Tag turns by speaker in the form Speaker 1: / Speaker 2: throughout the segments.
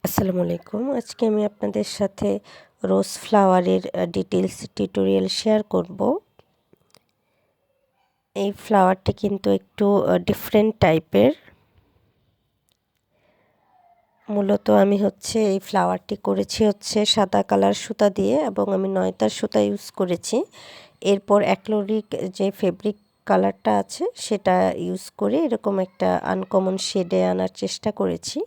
Speaker 1: আসসালামু আলাইকুম। আজকে আমি আপনাদের সাথে রোজ ফ্লাওয়ারের ডিটেইলস টিউটোরিয়াল শেয়ার করব। এই ফ্লাওয়ারটি কিন্তু একটু ডিফারেন্ট টাইপের। মূলত আমি এই ফ্লাওয়ারটি করেছি সাদা কালার সুতা দিয়ে এবং আমি 9 তার সুতা ইউজ করেছি। এরপর অ্যাক্রিলিক যে ফেব্রিক কালারটা আছে সেটা ইউজ করে এরকম একটা আনকমন শেডে আনার চেষ্টা করেছি।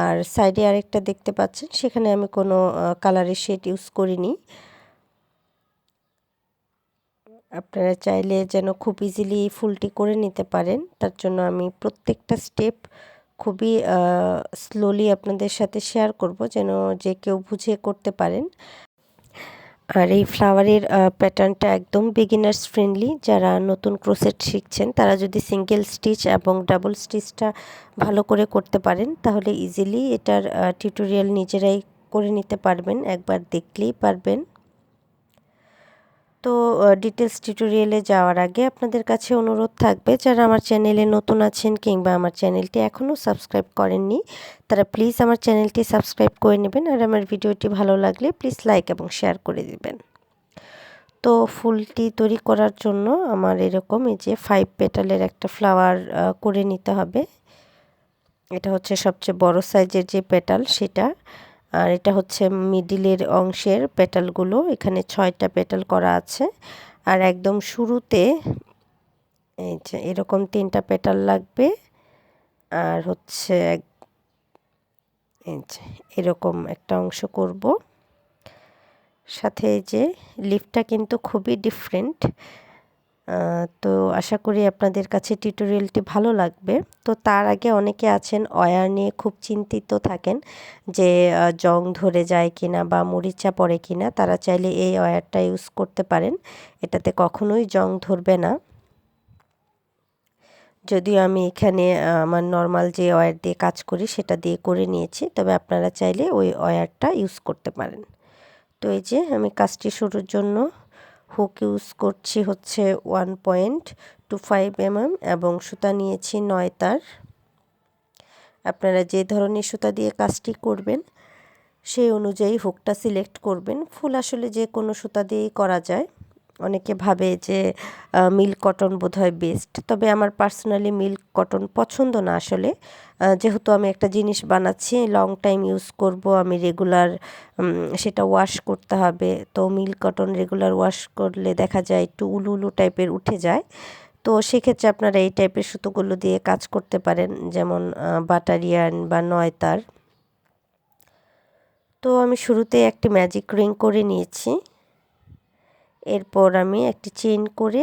Speaker 1: আর সাইডে আরেকটা দেখতে পাচ্ছেন, সেখানে আমি কোনো কালারের শেড ইউজ করিনি। আপনারা চাইলে যেন খুব ইজিলি ফুলটি করে নিতে পারেন, তার জন্য আমি প্রত্যেকটা স্টেপ খুবই স্লোলি আপনাদের সাথে শেয়ার করব, যেন যে কেউ বুঝে করতে পারেন। আর এই ফ্লাওয়ারের প্যাটার্নটা একদম বিগিনার্স ফ্রেন্ডলি। যারা নতুন ক্রোশেট শিখছেন তারা যদি সিঙ্গেল স্টিচ এবং ডাবল স্টিচটা ভালো করে করতে পারেন, তাহলে ইজিলি এটার টিউটোরিয়াল নিজেরাই করে নিতে পারবেন, একবার দেখলেই পারবেন। তো ডিটেলস টিউটোরিয়ালে যাওয়ার আগে আপনাদের কাছে অনুরোধ থাকবে, যারা আমার চ্যানেলে নতুন আছেন কিংবা আমার চ্যানেলটি এখনও সাবস্ক্রাইব করেননি, তারা প্লিজ আমার চ্যানেলটি সাবস্ক্রাইব করে নেবেন। আর আমার ভিডিওটি ভালো লাগলে প্লিজ লাইক এবং শেয়ার করে দেবেন। তো ফুলটি তৈরি করার জন্য আমার এরকম এই যে 5 পেটালের একটা ফ্লাওয়ার করে নিতে হবে। এটা সবচেয়ে বড় সাইজের যে পেটাল সেটা, আর এটা মিডিলের অংশের পেটালগুলো। এখানে 6টা পেটাল করা আছে। আর একদম শুরুতে এই যে এরকম 3টা পেটাল লাগবে। আর এই যে এরকম একটা অংশ করব। সাথে এই যে লিফটা কিন্তু খুবই ডিফারেন্ট। তো আশা করি আপনাদের কাছে টিউটোরিয়ালটি ভালো লাগবে। তো তার আগে অনেকে আছেন ওয়্যার নিয়ে খুব চিন্তিত থাকেন যে জং ধরে যায় কিনা বা মরিচা পড়ে কিনা। তারা চাইলে এই ওয়্যারটা ইউজ করতে পারেন, এটাতে কখনোই জং ধরবে না। যদিও আমি এখানে আমার নর্মাল যে ওয়্যার দিয়ে কাজ করি সেটা দিয়ে করে নিয়েছি, তবে আপনারা চাইলে ওই ওয়্যারটা ইউজ করতে পারেন। তো এই যে আমি কাজটি শুরুর জন্য হুক ইউজ করছি 1.25 mm এবং সুতা নিয়েছি 9 তার। আপনারা যে ধরনের সুতা দিয়ে কাজটি করবেন সেই অনুযায়ী হুকটা সিলেক্ট করবেন। ফুল আসলে যে কোনো সুতা দিয়েই করা যায়। অনেকে ভাবে যে মিল্ক কটন বোধহয় বেস্ট, তবে আমার পার্সোনালি মিল্ক কটন পছন্দ না আসলে। যেহেতু আমি একটা জিনিস বানাচ্ছি, লং টাইম ইউজ করব, আমি রেগুলার সেটা ওয়াশ করতে হবে। তো মিল্ক কটন রেগুলার ওয়াশ করলে দেখা যায় একটু উলু উলু টাইপের উঠে যায়। তো সেক্ষেত্রে আপনারা এই টাইপের সুতোগুলো দিয়ে কাজ করতে পারেন, যেমন বাটারিয়ান বা 9 তার। তো আমি শুরুতে একটি ম্যাজিক রিং করে নিয়েছি। এরপর আমি একটি চেইন করে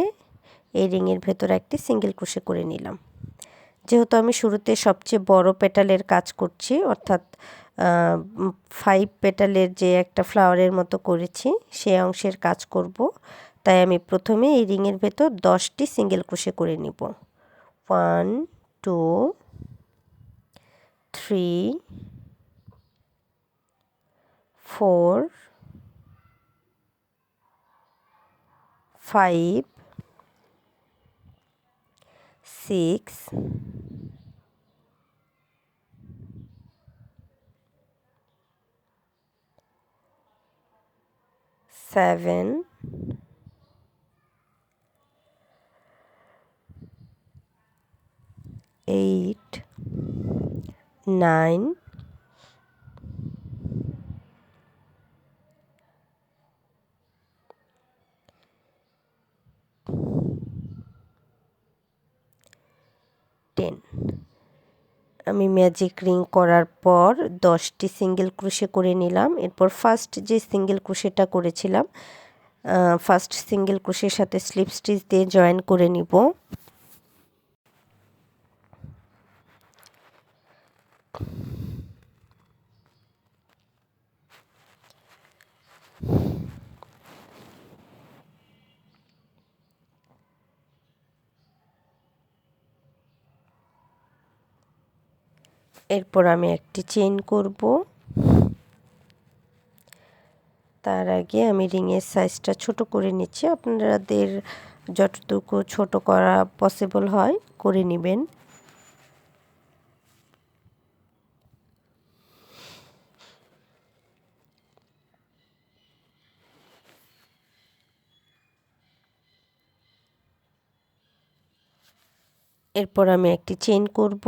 Speaker 1: এই রিংয়ের ভেতরে একটি সিঙ্গেল ক্রোশে করে নিলাম। যেহেতু আমি শুরুতে সবচেয়ে বড় পেটালের কাজ করছি, অর্থাৎ 5 পেটালের যে একটা ফ্লাওয়ারের মতো করেছি সেই অংশের কাজ করব, তাই আমি প্রথমে এই রিংয়ের ভেতর 10টি সিঙ্গেল ক্রোশে করে নিব। 1 2 3 4 5 6 7 8 9 10। আমি ম্যাজিক রিং করার পর 10টি সিঙ্গেল ক্রোশে করে নিলাম। এরপর ফার্স্ট যে সিঙ্গেল ক্রোশেটা করেছিলাম, ফার্স্ট সিঙ্গেল ক্রোশের সাথে স্লিপ স্টিচ দিয়ে জয়েন করে নিব। এরপর আমি একটি চেইন করব। তার আগে আমি রিংয়ের সাইজটা ছোট করে নিচ্ছি। আপনাদের যতটুকু ছোট করা পসিবল হয় করে নেবেন। এরপর আমি একটি চেইন করব,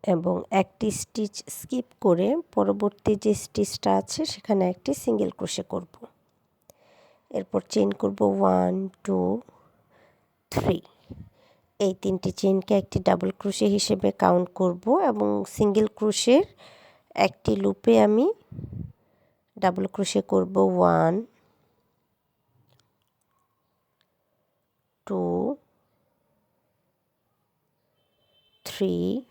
Speaker 1: এবং একটি স্টিচ স্কিপ করে পরবর্তী যে স্টিচটা আছে সেখানে একটি সিঙ্গেল ক্রোশে করব। এরপর চেইন করব 1 2 3। এই 3টি চেইনকে একটি ডাবল ক্রোশে হিসেবে কাউন্ট করব এবং সিঙ্গেল ক্রোশের একটি লুপে আমি ডাবল ক্রোশে করব 1 2 3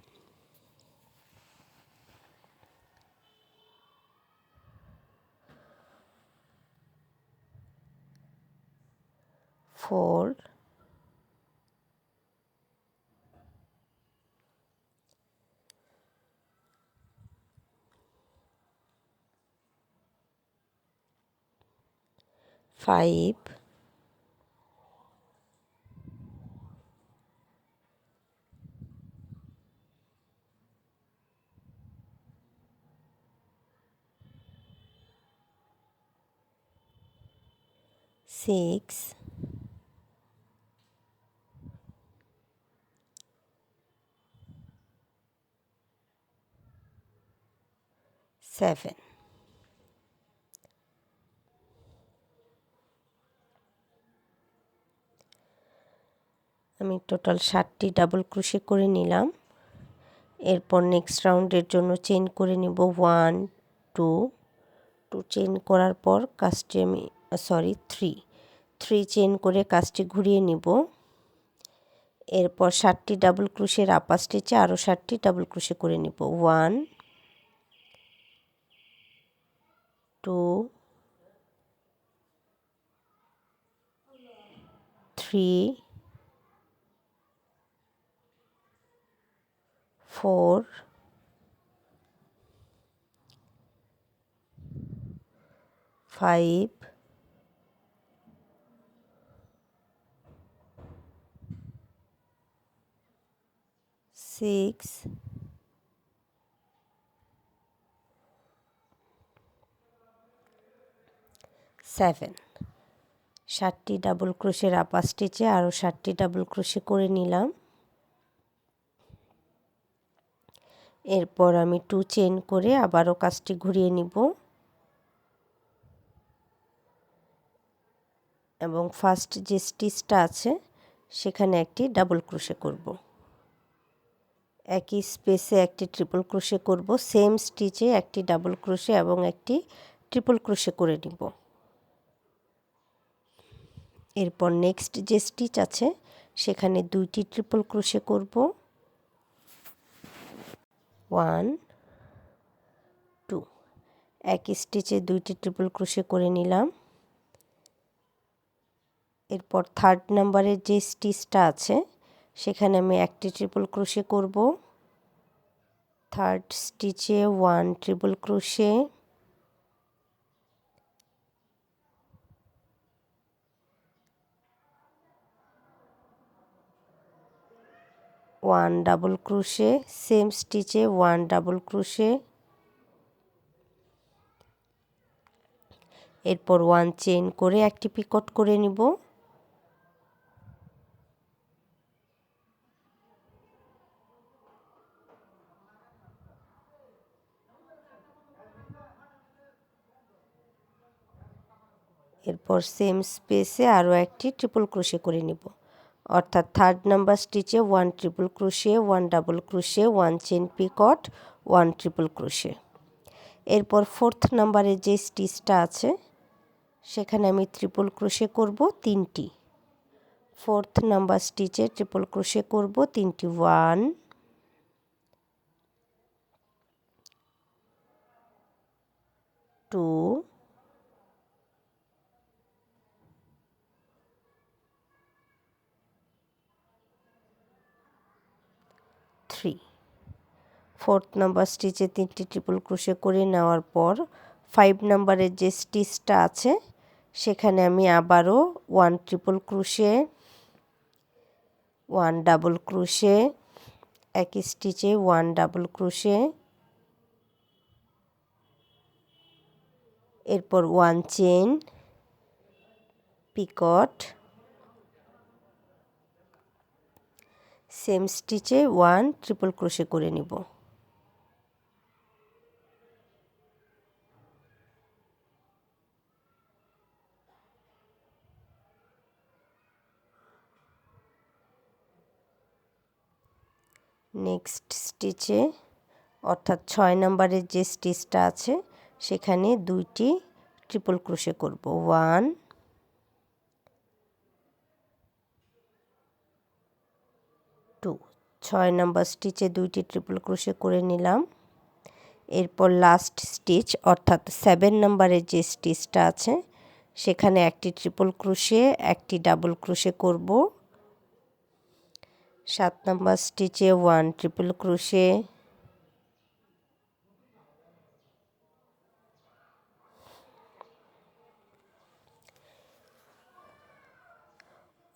Speaker 1: 4 5 6 7। আমি টোটাল 7টি ডাবল ক্রোশে করে নিলাম। এরপর নেক্সট রাউন্ডের জন্য চেইন করে নিব 1 2 2 চেইন করার পর কাজটি আমি 3 চেইন করে কাজটি ঘুরিয়ে নিব। এরপর 7টি ডাবল ক্রোশের আপার স্টিচে আরও 7টি ডাবল ক্রোশে করে নিব 1 2 3 4 5 6 7। 7টি ডাবল ক্রোশের আপার স্টিচে আরও 7টি ডাবল ক্রোশে করে নিলাম। এরপর আমি 2 চেইন করে আবারও কাজটি ঘুরিয়ে নিব এবং ফার্স্ট যে স্টিচটা আছে সেখানে একটি ডাবল ক্রোশে করব। একই স্পেসে একটি ট্রিপল ক্রোশে করব, সেম স্টিচে একটি ডাবল ক্রোশে এবং একটি ট্রিপল ক্রোশে করে নিব। এরপর নেক্সট যে স্টিচ আছে সেখানে 2টি ট্রিপল ক্রোশে করব, 1 2। একই স্টিচে 2টি ট্রিপল ক্রোশে করে নিলাম। এরপর 3rd নাম্বারের যে স্টিচটা আছে সেখানে আমি একটি ট্রিপল ক্রোশে করব, 3rd স্টিচে 1 triple crochet, 1 double crochet, same স্টিচে 1 ডাবল ক্রোশে, এরপর 1 চেইন করে একটি পিকট করে নিব। এরপর সেম স্পেসে আরও একটি ট্রিপল ক্রোশে করে নিব, অর্থাৎ 3rd নাম্বার স্টিচে 1 triple crochet, 1 double crochet, 1 chain picot, 1 triple crochet. এরপর 4th নাম্বারের যে স্টিচটা আছে সেখানে আমি ট্রিপল ক্রোশে করব 3টি। 4th নাম্বার স্টিচে ট্রিপল ক্রোশে করব 3টি, 1 2 3। 4th নাম্বার স্টিচে 3টি ট্রিপল ক্রোশে করে নেওয়ার পর 5 নাম্বারের যে স্টিচটা আছে সেখানে আমি আবারও 1 ট্রিপল ক্রোশে, 1 ডাবল ক্রোশে, একই স্টিচে 1 ডাবল ক্রোশে, এরপর 1 চেইন, পিকট, সেম স্টিচে 1 ট্রিপল ক্রোশে করে নিব। নেক্সট স্টিচে অর্থাৎ 6 নম্বরের যে স্টিচটা আছে সেখানে 2টি ট্রিপল ক্রোশে করব। 1 2, 6 নম্বর স্টিচে 2টি ট্রিপল ক্রোশে করে নিলাম। এরপর লাস্ট স্টিচ অর্থাৎ 7 নম্বরের যে স্টিচটা আছে সেখানে একটি ট্রিপল ক্রোশে, একটি ডাবল ক্রোশে করব। 7 নম্বর স্টিচে 1 triple crochet,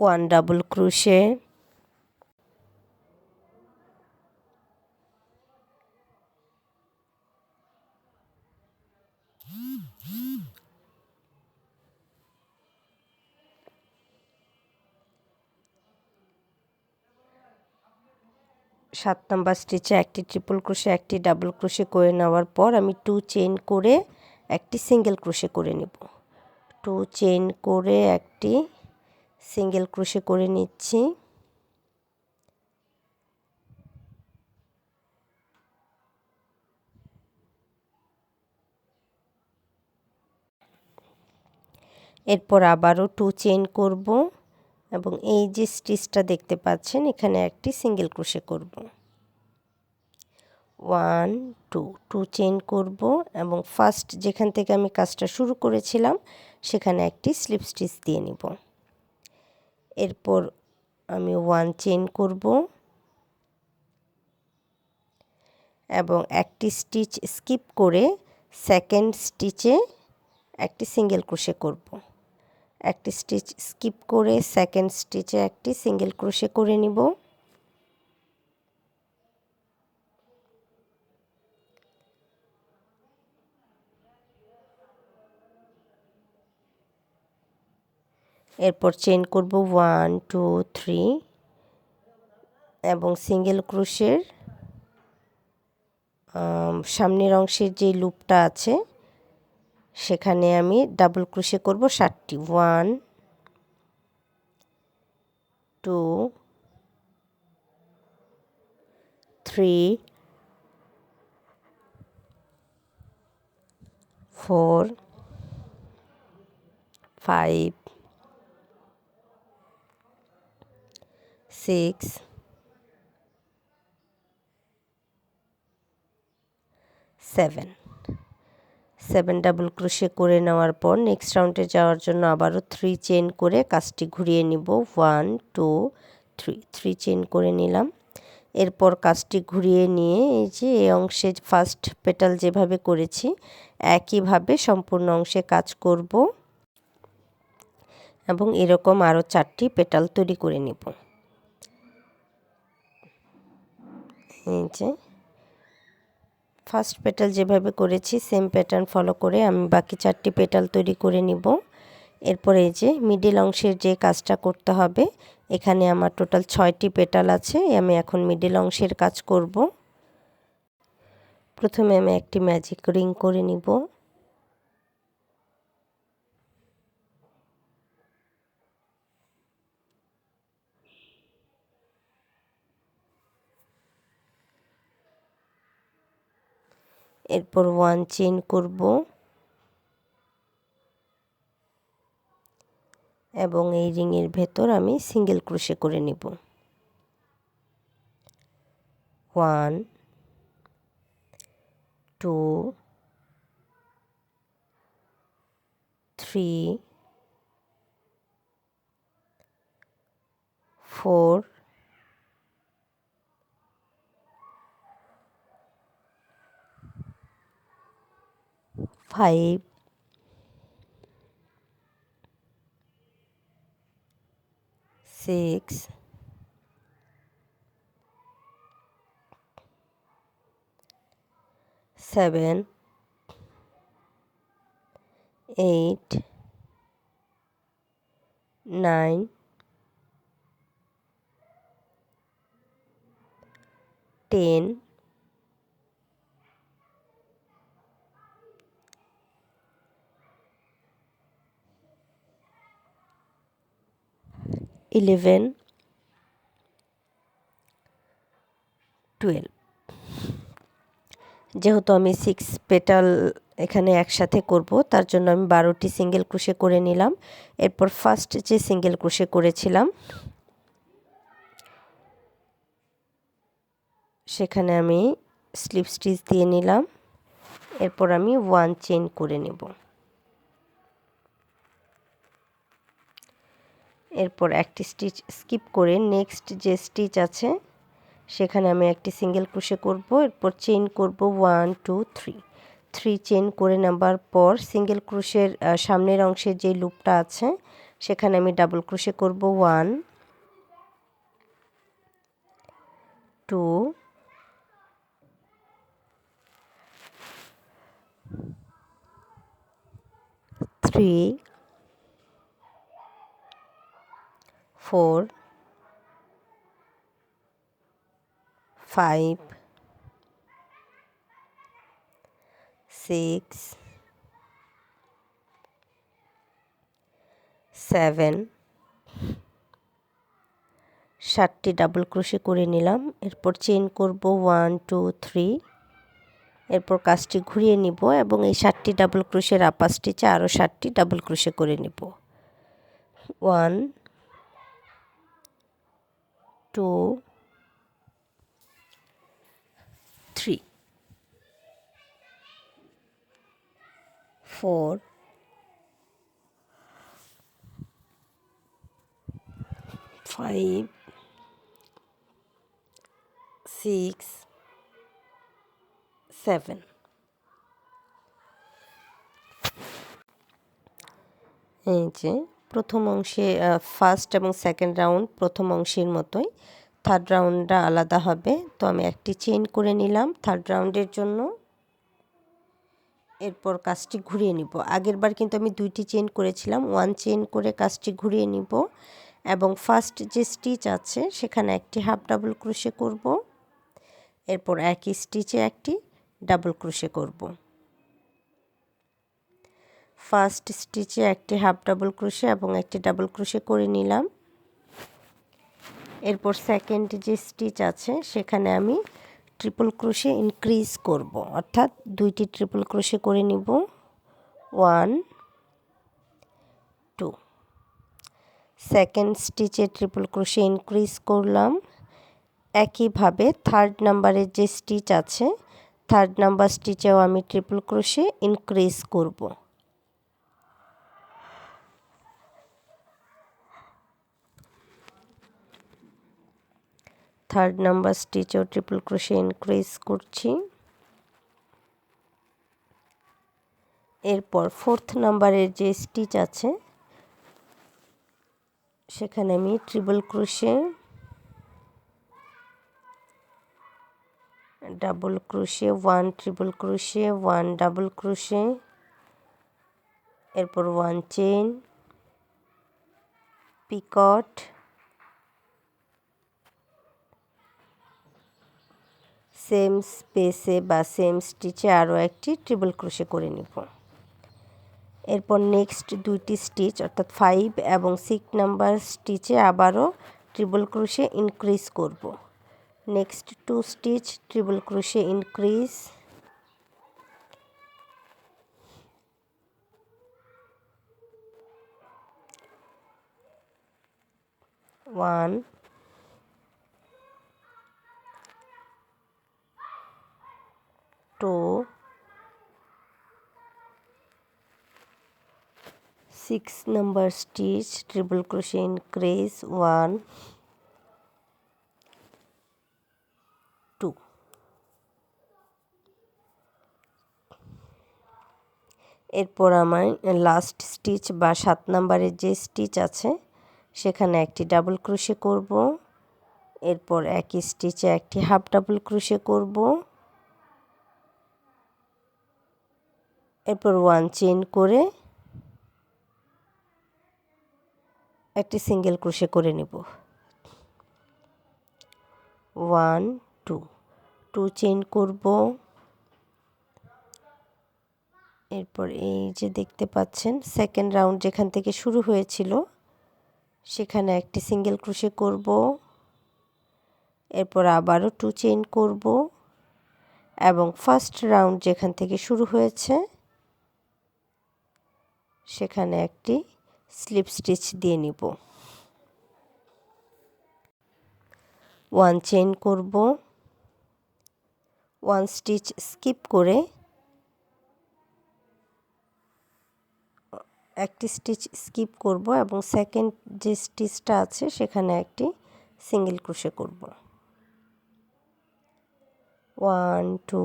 Speaker 1: 1 double crochet, 7 number স্টিচে একটি ট্রিপল ক্রোশে, একটি ডাবল ক্রোশে করে নেওয়ার পর আমি 2 চেইন করে একটি সিঙ্গেল ক্রোশে করে নেব। 2 চেইন করে একটি সিঙ্গেল ক্রোশে করে নিচ্ছি। এরপর আবারও 2 চেইন করব এবং এই যে স্টিচটা দেখতে পাচ্ছেন এখানে একটি সিঙ্গেল ক্রোশে করব। 1 2 2 চেইন করব এবং ফার্স্ট যেখান থেকে আমি কাজটা শুরু করেছিলাম সেখানে একটি স্লিপ স্টিচ দিয়ে নিব। এরপর আমি 1 চেইন করব এবং একটি স্টিচ স্কিপ করে সেকেন্ড স্টিচে একটি সিঙ্গেল ক্রোশে করব। একটি স্টিচ স্কিপ করে সেকেন্ড স্টিচে একটি সিঙ্গেল ক্রোশে করে নিব। এরপর চেইন করব 1 2 3 এবং সিঙ্গেল ক্রোশের সামনের অংশের যে লুপটা আছে সেখানে আমি ডাবল ক্রোশে করব 7টি। 1 2 3 4 5 6 7 ডাবল ক্রোশে করে নেওয়ার পর নেক্সট রাউন্ডে যাওয়ার জন্য আবারও 3 চেইন করে কাজটি ঘুরিয়ে নিব। 1 2 3 চেইন করে নিলাম। এরপর কাজটি ঘুরিয়ে নিয়ে এই যে এই অংশে ফার্স্ট পেটাল যেভাবে করেছি একইভাবে সম্পূর্ণ অংশে কাজ করব এবং এরকম আরও 4টি পেটাল তৈরি করে নেব। এই যে ফার্স্ট পেটাল যেভাবে করেছি সেম প্যাটার্ন ফলো করে আমি বাকি 4টি পেটাল তৈরি করে নিব। এরপর এই যে মিডল অংশের যে কাজটা করতে হবে এখানে আমার টোটাল 6টি পেটাল আছে। আমি এখন মিডল অংশের কাজ করব। প্রথমে আমি একটি ম্যাজিক রিং করে নিব। এরপর 1 চেইন করব এবং এই রিংয়ের ভেতর আমি সিঙ্গেল ক্রোশে করে নিব। 1 2 3 4 5 6 7 8 9 10 11 12 যেহেতু আমি 6 পেটাল এখানে একসাথে করব তার জন্য আমি 12টি সিঙ্গেল ক্রোশে করে নিলাম। এরপর ফার্স্ট যে সিঙ্গেল ক্রোশে করেছিলাম সেখানে আমি স্লিপ স্টিচ দিয়ে নিলাম। এরপর আমি 1 চেইন করে নেব। এরপর একটি স্টিচ স্কিপ করে নেক্সট যে স্টিচ আছে সেখানে আমি একটি সিঙ্গেল ক্রোশে করব। এরপর চেইন করব 1 2 3 চেইন করে নেবার পর সিঙ্গেল ক্রোশের সামনের অংশের যে লুপটা আছে সেখানে আমি ডাবল ক্রোশে করব 1 2 3 4 5 6 7 7টি ডাবল ক্রোশে করে নিলাম। এরপর চেইন করব 1 2 3 এরপর কাজটি ঘুরিয়ে নিব এবং এই 7টি ডাবল ক্রোশের আপার স্টিচে আরও 7টি ডাবল ক্রোশে করে নিব। 1 2 3 4 5 6 7 এই যে প্রথম অংশে ফার্স্ট এবং সেকেন্ড রাউন্ড প্রথম অংশের মতোই, থার্ড রাউন্ডটা আলাদা হবে। তো আমি একটি চেইন করে নিলাম থার্ড রাউন্ডের জন্য। এরপর কাজটি ঘুরিয়ে নিব। আগেরবার কিন্তু আমি 2টি চেইন করেছিলাম, 1 চেইন করে কাজটি ঘুরিয়ে নিব এবং ফার্স্ট যে স্টিচ আছে সেখানে একটি হাফ ডাবল ক্রোশে করব। এরপর একই স্টিচে একটি ডাবল ক্রোশে করব। ফার্স্ট স্টিচে একটি হাফ ডাবল ক্রোশে এবং একটি ডাবল ক্রোশে করে নিলাম। এরপর সেকেন্ড যে স্টিচ আছে সেখানে আমি ট্রিপল ক্রোশে ইনক্রিজ করব, অর্থাৎ 2টি ট্রিপল ক্রোশে করে নিব। 1 2 সেকেন্ড স্টিচে ট্রিপল ক্রোশে ইনক্রিজ করলাম। একইভাবে থার্ড নাম্বারের যে স্টিচ আছে থার্ড নাম্বার স্টিচেও আমি ট্রিপল ক্রোশে ইনক্রিজ করব। থার্ড নাম্বার স্টিচেও ট্রিপল ক্রোশে ইনক্রিজ করছি। এরপর ফোর্থ নাম্বারের যে স্টিচ আছে সেখানে আমি triple crochet double crochet 1 triple crochet 1 double crochet, এরপর 1 চেইন পিকট, সেম স্পেসে বা সেম স্টিচে আরও একটি ট্রিপল ক্রোশে করে নিব। এরপর নেক্সট 2টি স্টিচ অর্থাৎ 5 এবং 6 নাম্বার স্টিচে আবারও ট্রিপল ক্রোশে ইনক্রিজ করব। Next 2 stitch triple crochet increase, 1 2 6 number stitch triple crochet increase 1 2। এরপর আমার লাস্ট স্টিচ বা 7 নাম্বারের যে স্টিচ আছে সেখানে একটি ডাবল ক্রোশে করব। এরপর একই স্টিচে একটি হাফ ডাবল ক্রোশে করব। এরপর 1 চেইন করে একটি সিঙ্গেল ক্রোশে করে নেব। 1 2 চেইন করব। এরপর এই যে দেখতে পাচ্ছেন সেকেন্ড রাউন্ড যেখান থেকে শুরু হয়েছিল সেখানে একটি সিঙ্গেল ক্রোশে করব। এরপর আবারও 2 চেইন করব এবং ফার্স্ট রাউন্ড যেখান থেকে শুরু হয়েছে সেখানে একটি স্লিপ স্টিচ দিয়ে নিব। 1 চেইন করব, 1 স্টিচ স্কিপ করে একটি স্টিচ স্কিপ করব এবং সেকেন্ড যে স্টিচটা আছে সেখানে একটি সিঙ্গেল ক্রোশে করব। 1 2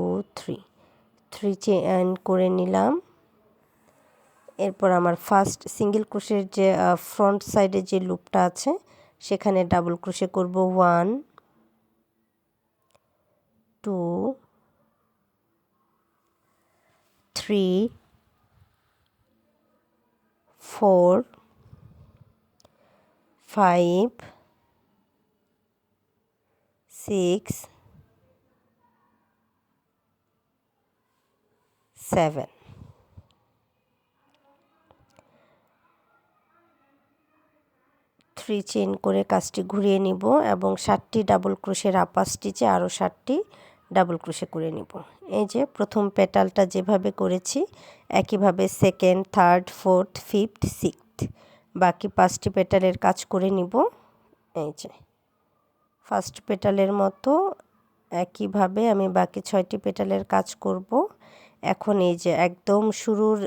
Speaker 1: 3 চেইন করে নিলাম। এরপর আমার ফার্স্ট সিঙ্গেল ক্রোশের যে ফ্রন্ট সাইডে যে লুপটা আছে সেখানে ডাবল ক্রোশে করব। 1 2 3 4 5 6 7 3 চেইন করে কাজটি ঘুরিয়ে নিব এবং 7টি ডাবল ক্রোশের আপার স্টিচে আরও 7টি ডাবল ক্রোশে করে নিব। এই যে প্রথম পেটালটা যেভাবে করেছি একইভাবে second, third, fourth, fifth, sixth বাকি 5টি পেটালের কাজ করে নিব। এই যে ফার্স্ট পেটালের মতো একইভাবে আমি বাকি 6টি পেটালের কাজ করব। এখন এই যে একদম শুরুর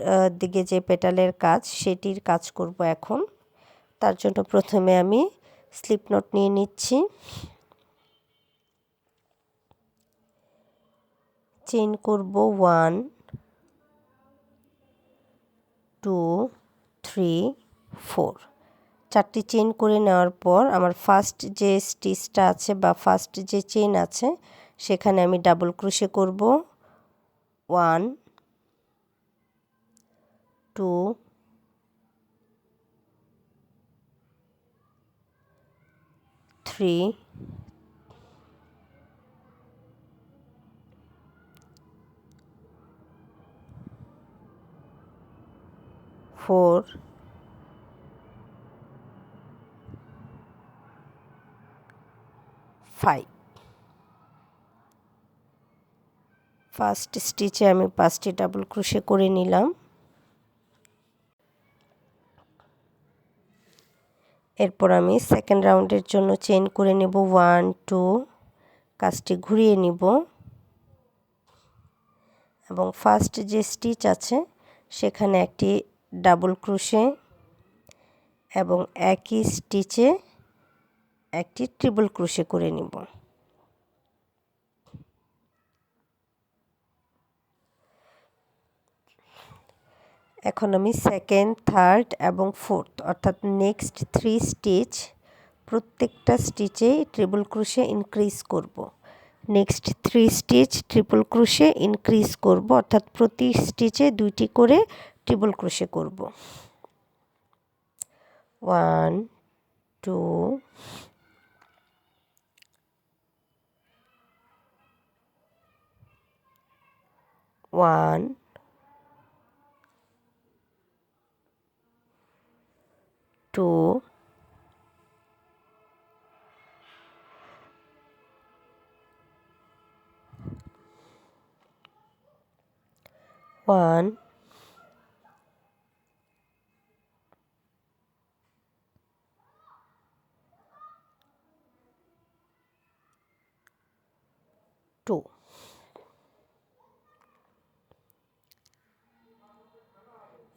Speaker 1: দিকে যে পেটালের কাজ সেটির কাজ করব এখন। তার জন্য প্রথমে আমি স্লিপ নট নিয়ে নিচ্ছি। চেইন করব 1 2 3 4 4টি চেইন করে নেওয়ার পর আমার ফার্স্ট যে স্টিচটা আছে বা ফার্স্ট যে চেইন আছে সেখানে আমি ডাবল ক্রোশে করব। 1 2 3 4 5 ফার্স্ট স্টিচে আমি 5টি ডাবল ক্রোশে করে নিলাম। এরপর আমি সেকেন্ড রাউন্ডের জন্য চেইন করে নেব 1 2 কাজটি ঘুরিয়ে নিব এবং ফার্স্ট যে স্টিচ আছে সেখানে একটি ডাবল ক্রোশে এবং একই স্টিচে একটি ট্রিপল ক্রোশে করে নিব। এখন আমি সেকেন্ড, থার্ড এবং ফোর্থ অর্থাৎ নেক্সট 3 স্টিচ প্রত্যেকটা স্টিচে ট্রিপল ক্রোশে ইনক্রিজ করব। Next 3 stitch triple crochet increase করব অর্থাৎ প্রতি স্টিচে 2টি করে ট্রিপল ক্রোশে করব। 1 2 1 2 1 2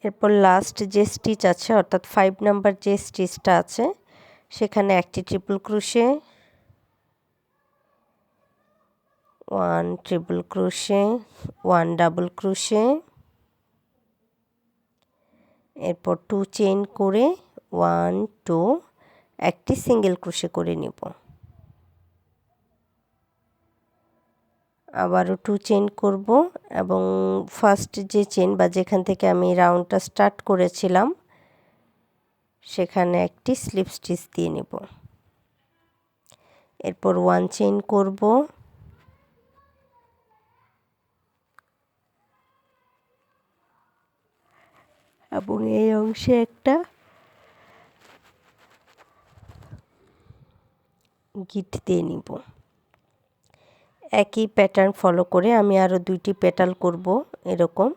Speaker 1: এরপর লাস্ট যে স্টিচ আছে অর্থাৎ 5 নাম্বার যে স্টিচটা আছে সেখানে একটি triple crochet, 1 triple crochet, 1 double crochet, এরপর 2 চেইন করে 1 2 একটি সিঙ্গেল ক্রোশে করে নেব। আবারও 2 চেইন করব এবং ফার্স্ট যে চেইন বা যেখান থেকে আমি রাউন্ডটা স্টার্ট করেছিলাম সেখানে একটি স্লিপ স্টিচ দিয়ে নেব। এরপর 1 চেইন করব, এবং এই অংশে একটা গিট দিয়ে নিব। একই প্যাটার্ন ফলো করে আমি আরও 2টি পেটাল করব। এরকম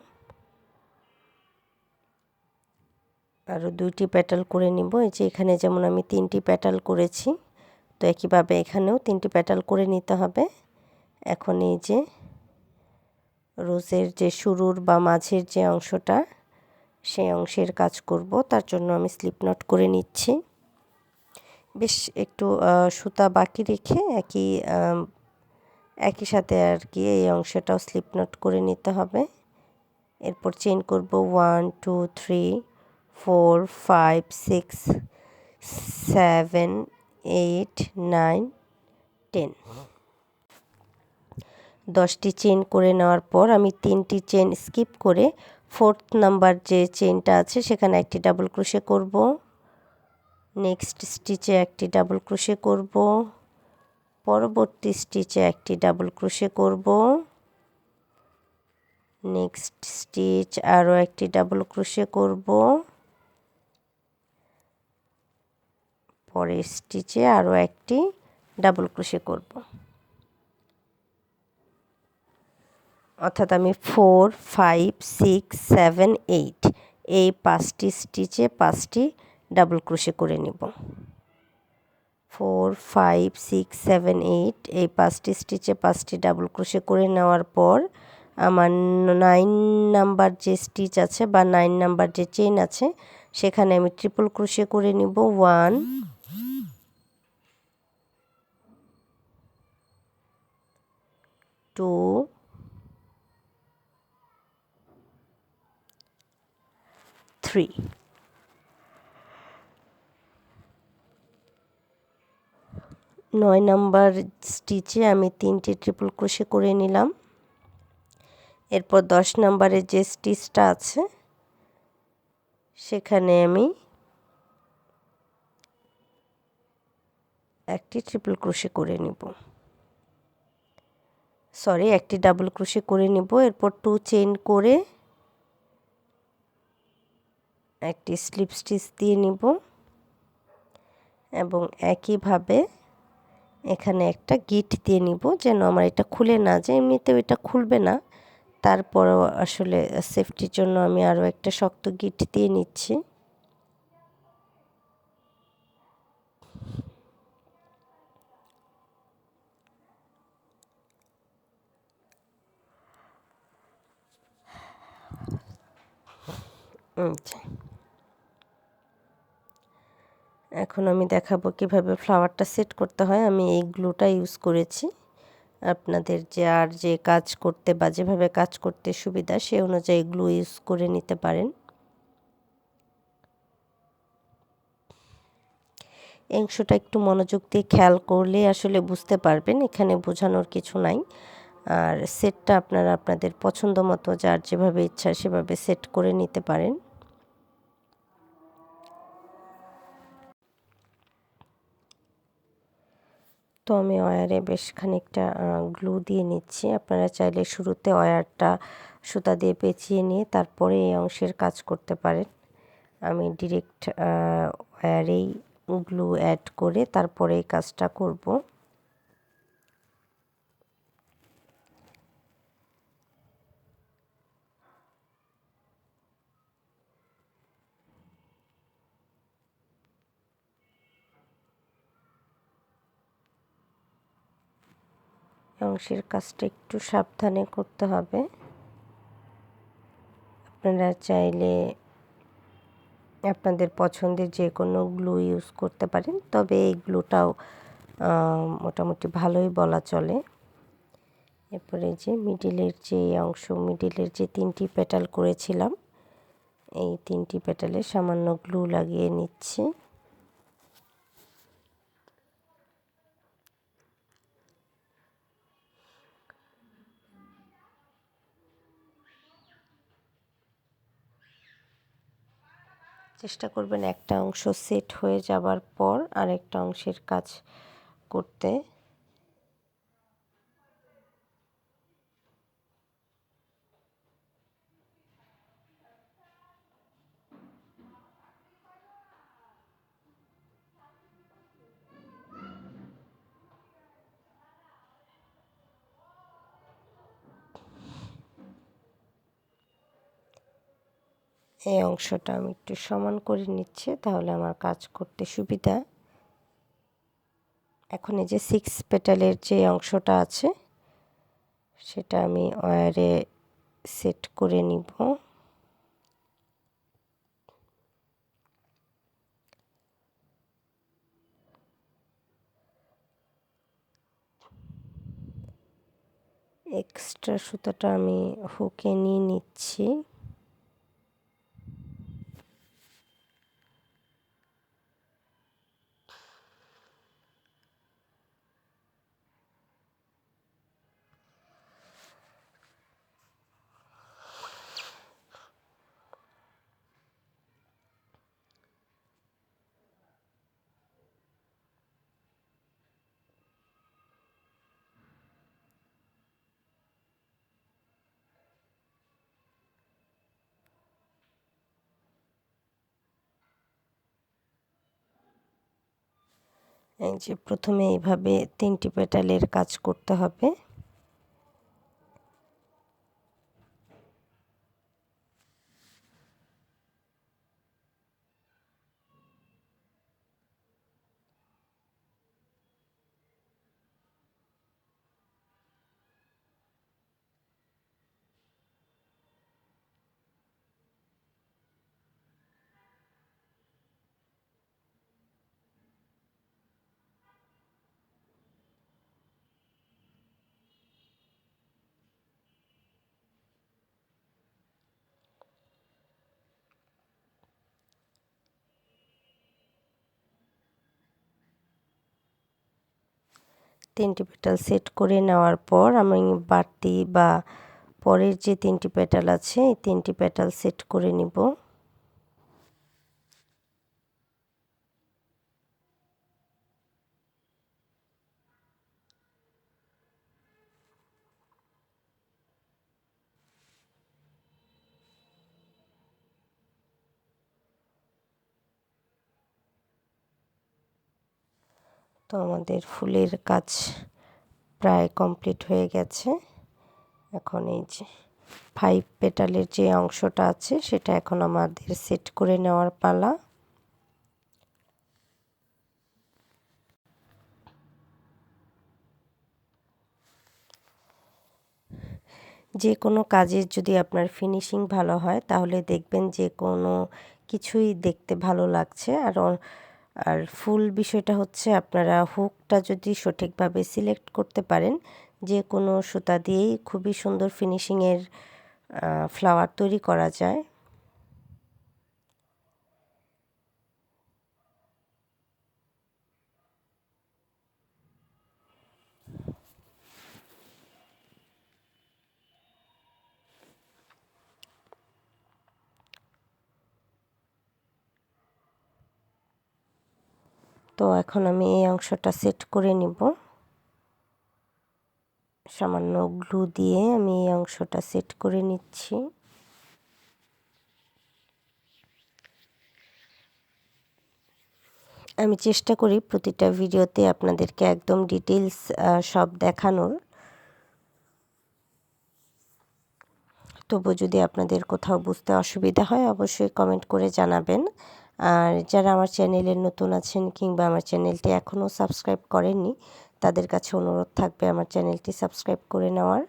Speaker 1: আরও 2টি পেটাল করে নিব। এই যে এখানে যেমন আমি 3টি পেটাল করেছি, তো একইভাবে এখানেও 3টি পেটাল করে নিতে হবে। এখন এই যে রোজের যে শুরুর বা মাঝের যে অংশটা, সেই অংশের কাজ করব। তার জন্য আমি স্লিপ নট করে নিচ্ছি। বেশ একটু সুতা বাকি রেখে একই সাথে আর কি এই অংশটাও স্লিপ নট করে নিতে হবে। এরপর চেইন করব 1 2 3 4 5 6 7 8 9 10। 10টি চেইন করে নেওয়ার পর আমি 3টি চেইন স্কিপ করে 4th নাম্বার যে চেইনটা আছে সেখানে একটি ডাবল ক্রোশে করব। নেক্সট স্টিচে একটি ডাবল ক্রোশে করব, পরবর্তী স্টিচে একটি ডাবল ক্রোশে করব, নেক্সট স্টিচ আরও একটি ডাবল ক্রোশে করব, পরের স্টিচে আরও একটি ডাবল ক্রোশে করব। অর্থাৎ আমি 4 5 6 7 8 এই 5টি স্টিচে 5টি ডাবল ক্রোশে করে নিব। 4 5 6 7 8 এই 5টি স্টিচে 5টি ডাবল ক্রোশে করে নেওয়ার পর আমার 9 নাম্বার যে স্টিচ আছে বা 9 নাম্বার যে চেইন আছে সেখানে আমি ট্রিপল ক্রোশে করে নিব। 1 2 3। 9 নাম্বার স্টিচে আমি 3টি ট্রিপল ক্রোশে করে নিলাম। এরপর 10 নাম্বারের যে স্টিচটা আছে সেখানে আমি একটি ট্রিপল ক্রোশে করে নিব, একটি ডাবল ক্রোশে করে নিব। এরপর 2 চেইন করে একটি স্লিপ স্টিচ দিয়ে নিব এবং একইভাবে এখানে একটা গিট দিয়ে নিব যেন আমার এটা খুলে না যায়। এমনিতেও এটা খুলবে না, তারপরেও আসলে সেফটির জন্য আমি আরও একটা শক্ত গিট দিয়ে নিচ্ছি। এখন আমি দেখাবো কিভাবে ফ্লাওয়ারটা সেট করতে হয়। আমি এই গ্লুটা ইউজ করেছি। আপনাদের যে কাজ করতে বা যেভাবে কাজ করতে সুবিধা সেই অনুযায়ী গ্লু ইউজ করে নিতে পারেন। এই অংশটা একটু মনোযোগ দিয়ে খেয়াল করলে আসলে বুঝতে পারবেন, এখানে বোঝানোর কিছু নাই। আর সেটটা আপনারা আপনাদের পছন্দ মতো যার যেভাবে ইচ্ছা সেভাবে সেট করে নিতে পারেন। তো আমি ওয়্যারে বেশ খানিকটা গ্লু দিয়ে নিচ্ছি। আপনারা চাইলে শুরুতে ওয়্যারটা সুতা দিয়ে পেঁচিয়ে নিয়ে তারপরে এই অংশের কাজ করতে পারেন। আমি ডিরেক্ট ওয়্যারেই গ্লু অ্যাড করে তারপরে এই কাজটা করব। অংশের কাজটা একটু সাবধানে করতে হবে। আপনারা চাইলে আপনাদের পছন্দের যে কোনো গ্লু ইউজ করতে পারেন, তবে এই গ্লুটাও মোটামুটি ভালোই বলা চলে। এরপরে যে মিডিলের যে 3টি পেটাল করেছিলাম এই 3টি পেটালে সামান্য গ্লু লাগিয়ে নিচ্ছি। চেষ্টা করবেন একটা অংশ সেট হয়ে যাবার পর আরেকটা অংশের কাজ করতে। এই অংশটা আমি একটু সমান করে নিচ্ছি, তাহলে আমার কাজ করতে সুবিধা। এখন এই যে 6 পেটালের যে অংশটা আছে সেটা আমি ওয়্যারে সেট করে নিব। এক্সট্রা সুতাটা আমি হুকে নিয়ে নিচ্ছি। এই যে প্রথমে এইভাবে 3টি পেটালের কাজ করতে হবে। তিনটি পেটাল সেট করে নেওয়ার পর আমি বাড়তি বা পরের যে 3টি পেটাল আছে এই 3টি পেটাল সেট করে নিব। তো আমাদের ফুলের কাজ প্রায় কমপ্লিট হয়ে গেছে। এখন এই যে 5 পেটালের যে অংশটা আছে সেটা এখন আমাদের সেট করে নেওয়ার পালা। যে কোনো কাজের যদি আপনার ফিনিশিং ভালো হয় তাহলে দেখবেন যে কোনো কিছুই দেখতে ভালো লাগছে। আর ফুল বিষয়টা হচ্ছে আপনারা হুকটা যদি সঠিকভাবে সিলেক্ট করতে পারেন যে কোনো সুতা দিয়েই খুবই সুন্দর ফিনিশিংয়ের ফ্লাওয়ার তৈরি করা যায়। তো এখন আমি এই অংশটা সেট করে নিব। সামান্য গ্লু দিয়ে আমি এই অংশটা সেট করে নিচ্ছি। আমি চেষ্টা করি প্রতিটা ভিডিওতে আপনাদেরকে একদম ডিটেইলস সব দেখানোর। তবু যদি আপনাদের কোথাও বুঝতে অসুবিধা হয় অবশ্যই কমেন্ট করে জানাবেন। আর যারা আমার চ্যানেলে নতুন আছেন কিংবা আমার চ্যানেলটি এখনও সাবস্ক্রাইব করেননি তাদের কাছে অনুরোধ থাকবে আমার চ্যানেলটি সাবস্ক্রাইব করে নেওয়ার।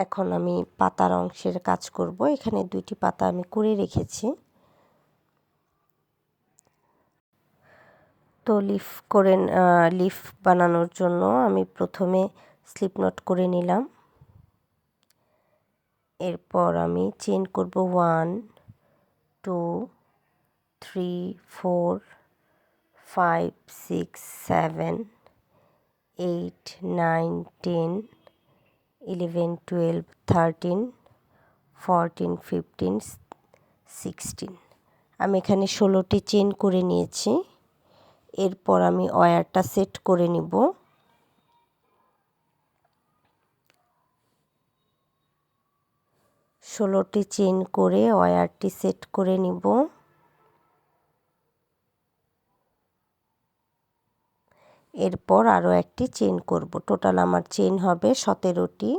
Speaker 1: এখন আমি পাতার অংশের কাজ করব। এখানে 2টি পাতা আমি করে রেখেছি। তো লিফ বানানোর জন্য আমি প্রথমে স্লিপ নট করে নিলাম। এরপর আমি চেইন করব 1 2 3 4 5 6 7 8 9 10 11 12 13 14 15 16। আমি এখানে 16টি চেইন করে নিয়েছি। এরপর আমি ওয়্যারটা সেট করে নিব। ষোলোটি চেইন করে ওয়্যারটি সেট করে নিব। এরপর আরও একটি চেইন করব। টোটাল আমার চেইন হবে 17টি।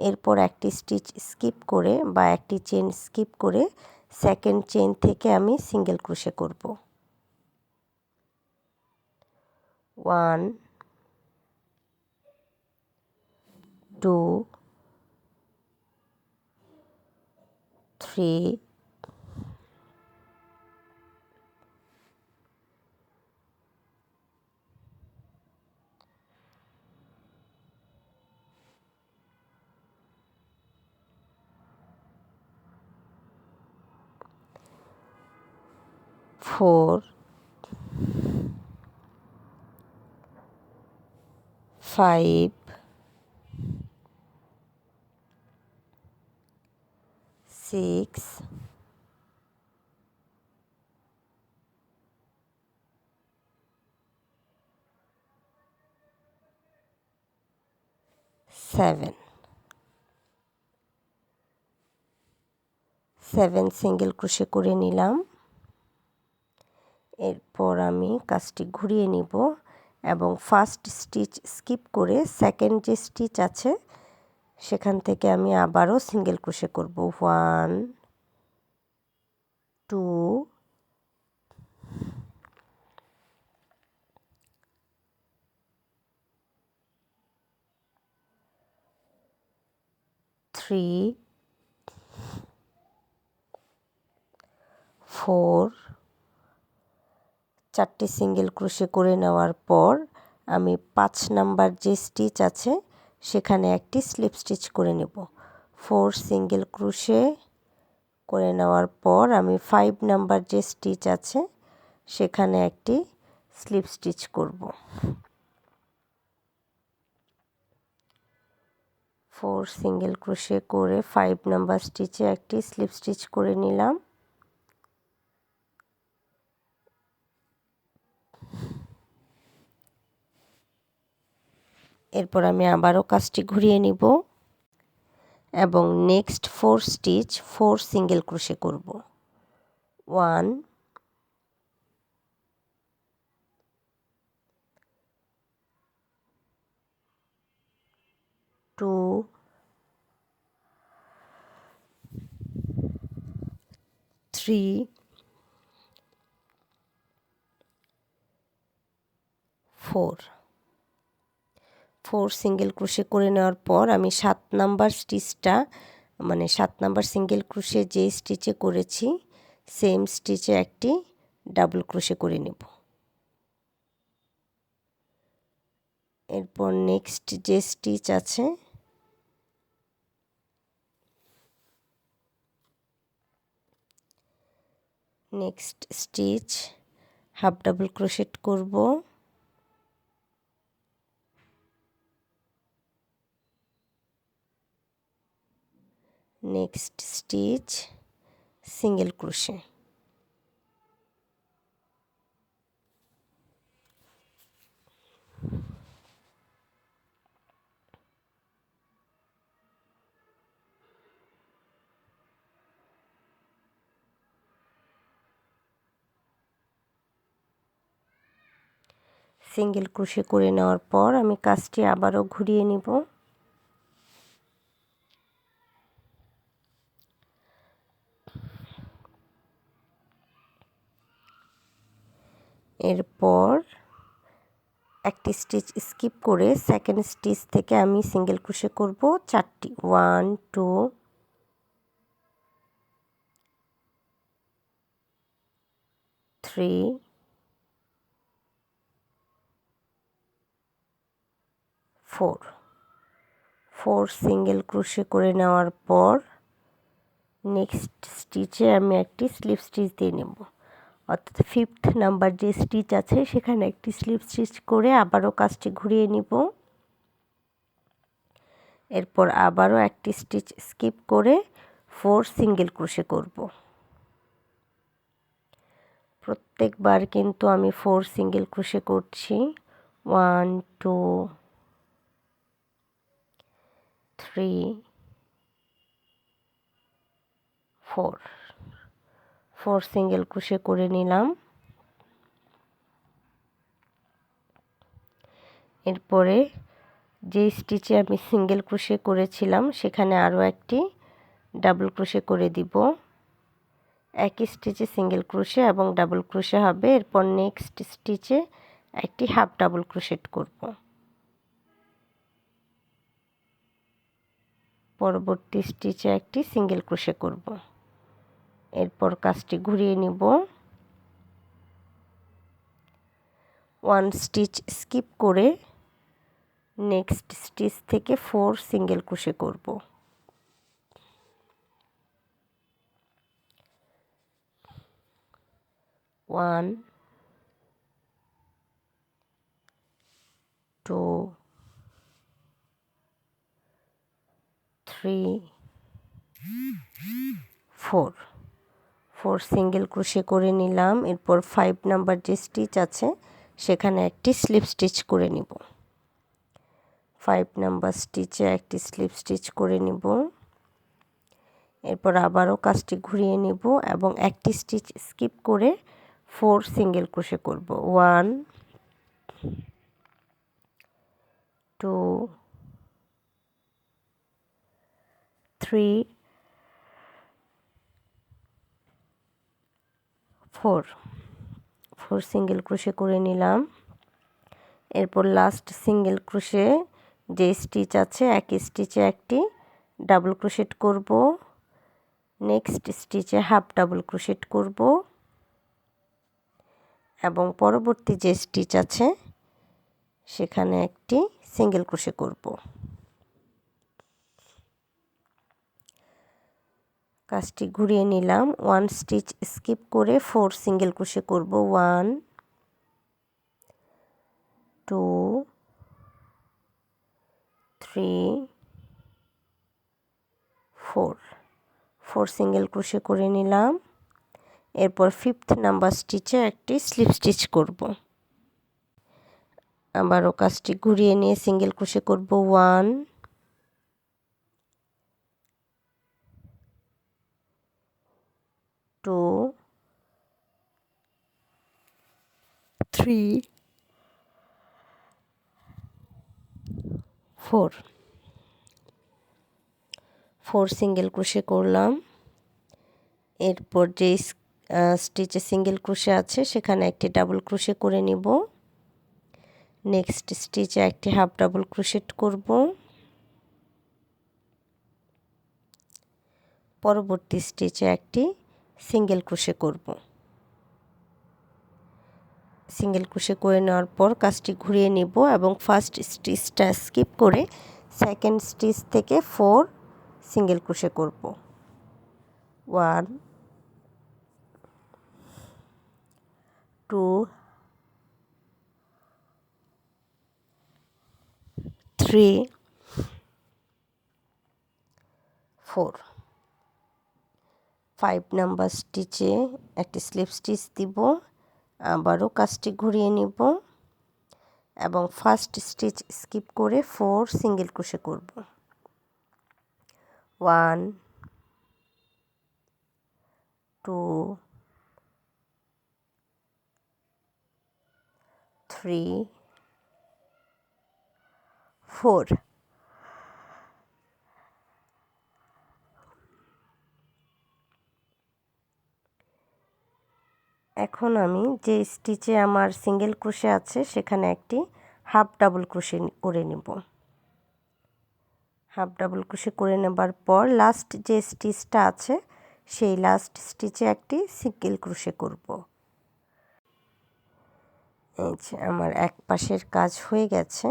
Speaker 1: এরপর একটি স্টিচ স্কিপ করে বা একটি চেইন স্কিপ করে সেকেন্ড চেইন থেকে আমি সিঙ্গেল ক্রোশে করব। 1 2 3 4 5 6 7 সিঙ্গেল ক্রোশে করে নিলাম। এরপর আমি কাজটি ঘুরিয়ে নিব এবং ফার্স্ট স্টিচ স্কিপ করে সেকেন্ড যে স্টিচ আছে সেখান থেকে আমি আবারও সিঙ্গেল ক্রোশে করব। 1 2 3 4 4টি সিঙ্গেল ক্রোশে করে নেওয়ার পর আমি 5 নাম্বার যে স্টিচ আছে সেখানে একটি স্লিপ স্টিচ করে নেব। 4 সিঙ্গেল ক্রোশে করে নেওয়ার পর আমি 5 নাম্বার যে স্টিচ আছে সেখানে একটি স্লিপ স্টিচ করব। 4 সিঙ্গেল ক্রোশে করে 5 নাম্বার স্টিচে একটি স্লিপ স্টিচ করে নিলাম। এরপর আমি আবারও কাজটি ঘুরিয়ে নিব এবং নেক্সট 4 স্টিচ 4 সিঙ্গেল ক্রোশে করব। 1 2 3 4 সিঙ্গেল ক্রোশে করে নেওয়ার পর আমি 7 নাম্বার স্টিচটা মানে 7 নাম্বার সিঙ্গেল ক্রোশে যে স্টিচে করেছি সেম স্টিচে একটি ডাবল ক্রোশে করে নেব। এরপর নেক্সট যে স্টিচ আছে next stitch half double crochet করব। Next stitch single crochet. Single crochet করে নেওয়ার পর আমি কাজটি আবারও ঘুরিয়ে নিব। এরপর একটি স্টিচ স্কিপ করে সেকেন্ড স্টিচ থেকে আমি সিঙ্গেল ক্রোশে করব 4টি 1 2 3 4 সিঙ্গেল ক্রোশে করে নেওয়ার পর নেক্সট স্টিচে আমি একটি স্লিপ স্টিচ দিয়ে নেব, অর্থাৎ 5th নাম্বার যে স্টিচ আছে সেখানে একটি স্লিপ স্টিচ করে আবারও কাজটি ঘুরিয়ে নিব। এরপর আবারও একটি স্টিচ স্কিপ করে 4 সিঙ্গেল ক্রোশে করব। প্রত্যেকবার কিন্তু আমি 4 সিঙ্গেল ক্রোশে করছি। 1 2 3 4 সিঙ্গেল ক্রোশে করে নিলাম। এরপরে যে স্টিচে আমি সিঙ্গেল ক্রোশে করেছিলাম সেখানে আরও একটি ডাবল ক্রোশে করে দিব। একই স্টিচে সিঙ্গেল ক্রোশে এবং ডাবল ক্রোশে হবে। এরপর নেক্সট স্টিচে একটি হাফ ডাবল ক্রোশেট করব। পরবর্তী স্টিচে একটি সিঙ্গেল ক্রোশে করব। এরপর কাজটি ঘুরিয়ে নিব। 1 স্টিচ স্কিপ করে নেক্সট স্টিচ থেকে 4 সিঙ্গেল ক্রোশে করব। 1 2 3 4 সিঙ্গেল ক্রোশে করে নিলাম। এরপর 5 নাম্বার যে স্টিচ আছে সেখানে একটি স্লিপ স্টিচ করে নিব। 5 নাম্বার স্টিচে একটি স্লিপ স্টিচ করে নিব। এরপর আবারও কাজটি ঘুরিয়ে নিব এবং একটি স্টিচ স্কিপ করে 4 সিঙ্গেল ক্রোশে করব। 1 2 3 4 সিঙ্গেল ক্রোশে করে নিলাম। এরপর লাস্ট সিঙ্গেল ক্রোশে যে স্টিচ আছে একই স্টিচে একটি ডাবল ক্রোশেট করব। নেক্সট স্টিচে হাফ ডাবল ক্রোশেট করব এবং পরবর্তী যে স্টিচ আছে সেখানে একটি সিঙ্গেল ক্রোশে করব। কাজটি ঘুরিয়ে নিলাম। 1 স্টিচ স্কিপ করে 4 সিঙ্গেল ক্রোশে করব। 1 2 3 4 সিঙ্গেল ক্রোশে করে নিলাম। এরপর 5th নাম্বার স্টিচে একটি স্লিপ স্টিচ করব। আবারও কাজটি ঘুরিয়ে নিয়ে সিঙ্গেল ক্রোশে করব। 1 2 3 4 সিঙ্গেল ক্রোশে করলাম। এরপর যে স্টিচে সিঙ্গেল ক্রোশে আছে সেখানে একটি ডাবল ক্রোশে করে নিব। নেক্সট স্টিচে একটি হাফ ডাবল ক্রোশেট করব। পরবর্তী স্টিচে একটি সিঙ্গেল ক্রোশে করব। সিঙ্গেল ক্রোশে করে নেওয়ার পর কাজটি ঘুরিয়ে নিব এবং ফার্স্ট স্টিচটা স্কিপ করে সেকেন্ড স্টিচ থেকে 4 সিঙ্গেল ক্রোশে করব। 1 2 3 4 5 নাম্বার স্টিচে একটি স্লিপ স্টিচ দিব। আবারও কাজটি ঘুরিয়ে নিব এবং ফার্স্ট স্টিচ স্কিপ করে 4 সিঙ্গেল ক্রোশে করব। 1 2 3 4 এখন আমি যে স্টিচে আমার সিঙ্গেল ক্রোশে আছে সেখানে একটি হাফ ডাবল ক্রোশে করে নেব। হাফ ডাবল ক্রোশে করে নেবার পর লাস্ট যে স্টিচটা আছে সেই লাস্ট স্টিচে একটি সিঙ্গেল ক্রোশে করব। এই যে আমার এক পাশের কাজ হয়ে গেছে।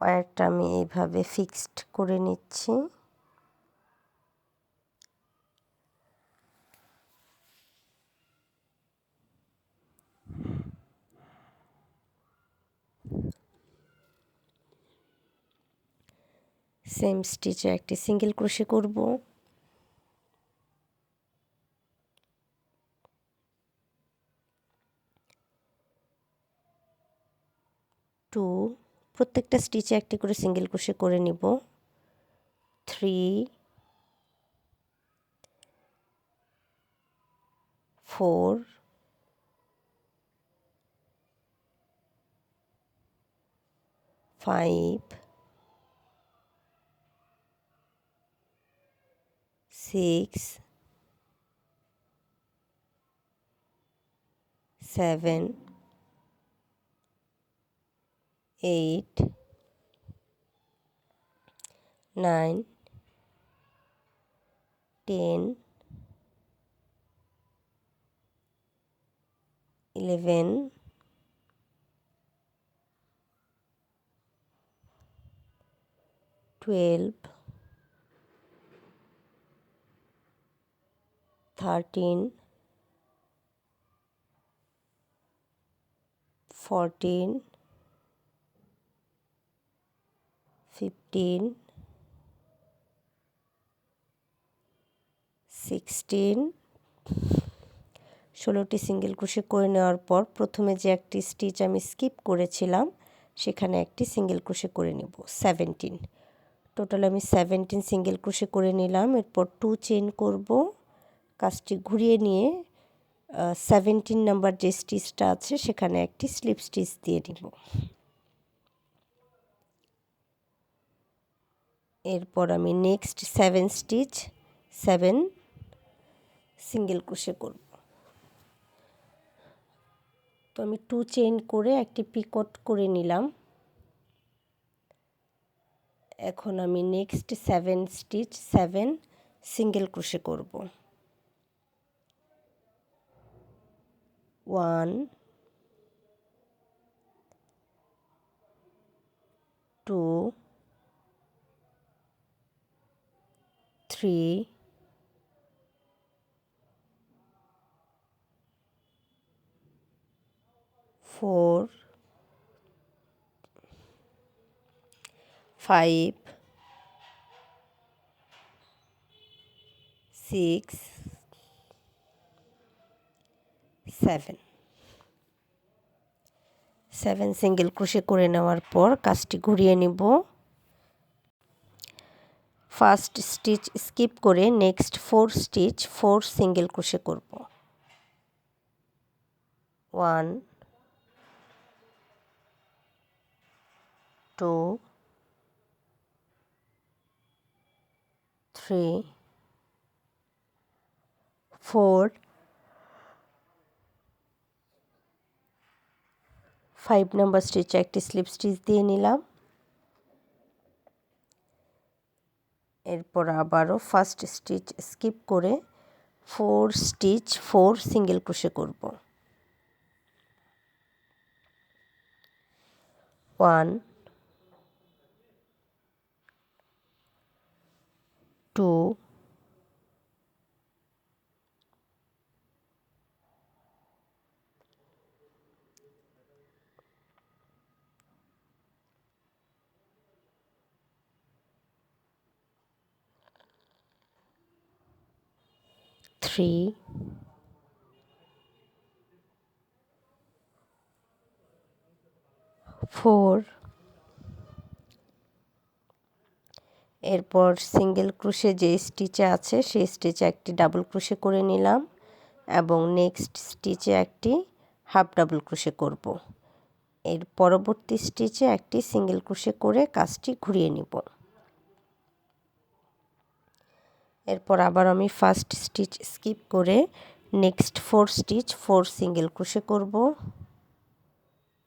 Speaker 1: ওয়্যারটা আমি এইভাবে ফিক্সড করে নিচ্ছি। সেম স্টিচে একটি সিঙ্গেল ক্রোশে করব। 2 প্রত্যেকটা স্টিচে একটি করে সিঙ্গেল ক্রোশে করে নিব। 3 4 5 6 7 8 9 10 11 12 13 14 15 16 16টি সিঙ্গেল ক্রোশে করে নেওয়ার পর প্রথমে যে একটি স্টিচ আমি স্কিপ করেছিলাম সেখানে একটি সিঙ্গেল ক্রোশে করে নেব। 17 টোটাল আমি 17 সিঙ্গেল ক্রোশে করে নিলাম। এরপর 2 চেইন করব। কাজটি ঘুরিয়ে নিয়ে 17 নাম্বার যে স্টিচটা আছে সেখানে একটি স্লিপ স্টিচ দিয়ে নিব। এরপর আমি নেক্সট 7 স্টিচ 7 সিঙ্গেল ক্রোশে করব। তো আমি 2 চেইন করে একটি পিকট করে নিলাম। এখন আমি নেক্সট 7 স্টিচ 7 সিঙ্গেল ক্রোশে করব। 1 2 3 4 5 6 7 সিঙ্গেল ক্রোশে করে নেওয়ার পর কাজটি ঘুরিয়ে নিব। ফার্স্ট স্টিচ স্কিপ করে নেক্সট 4 স্টিচ 4 সিঙ্গেল ক্রোশে করব। 1 2 3 4 5 নাম্বার স্টিচে একটি স্লিপ স্টিচ দিয়ে নিলাম। এরপর আবারও ফার্স্ট স্টিচ স্কিপ করে 4 স্টিচ 4 সিঙ্গেল ক্রোশে করব। 1 2 3 4 এরপর সিঙ্গেল ক্রোশে যে স্টিচে আছে সেই স্টিচে একটি ডাবল ক্রোশে করে নিলাম এবং নেক্সট স্টিচে একটি হাফ ডাবল ক্রোশে করব। এর পরবর্তী স্টিচে একটি সিঙ্গেল ক্রোশে করে কাজটি ঘুরিয়ে নিব। এরপর আবার আমি ফার্স্ট স্টিচ স্কিপ করে নেক্সট 4 স্টিচ 4 সিঙ্গেল ক্রোশে করব।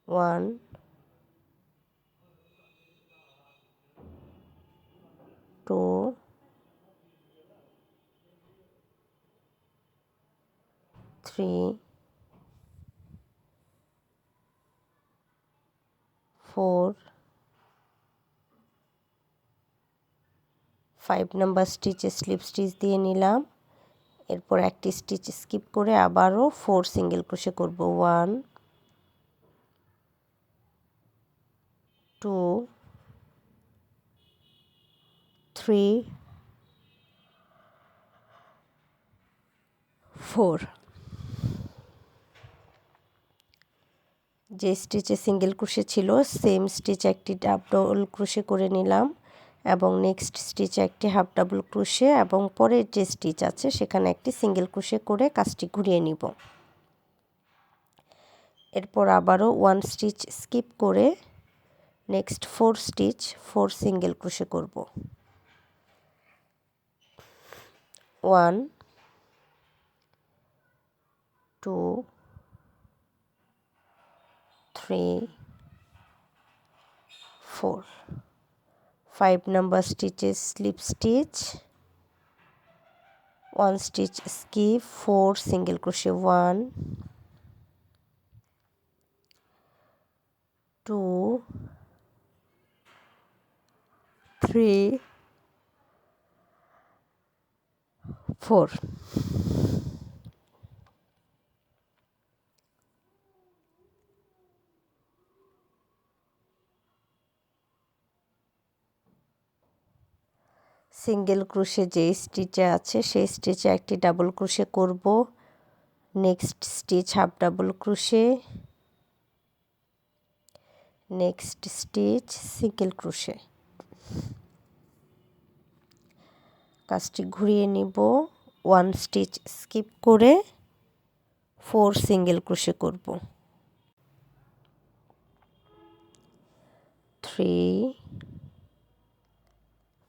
Speaker 1: 1 2 3 4 5 নাম্বার স্টিচে স্লিপ স্টিচ দিয়ে নিলাম। এরপর একটি স্টিচ স্কিপ করে আবারও 4 সিঙ্গেল ক্রোশে করব। 1 2 3 4। যে স্টিচে সিঙ্গেল ক্রোশে ছিল সেম স্টিচে একটি ডাবল ক্রোশে করে নিলাম এবং নেক্সট স্টিচে একটি হাফ ডাবল ক্রোশে এবং পরের যে স্টিচ আছে সেখানে একটি সিঙ্গেল ক্রোশে করে কাজটি ঘুরিয়ে নিব। এরপর আবারও 1 স্টিচ স্কিপ করে নেক্সট 4 স্টিচ 4 সিঙ্গেল ক্রোশে করব। 1 2 3 4 5 নাম্বার স্টিচে slip stitch 1 stitch skip 4 single crochet 1 2 3 4। Single crochet যে স্টিচে আছে সেই স্টিচে একটি ডাবল ক্রোশে করব। Next stitch half double crochet, next stitch single crochet. কাজটি ঘুরিয়ে নিব। 1 স্টিচ স্কিপ করে 4 সিঙ্গেল ক্রোশে করব। 3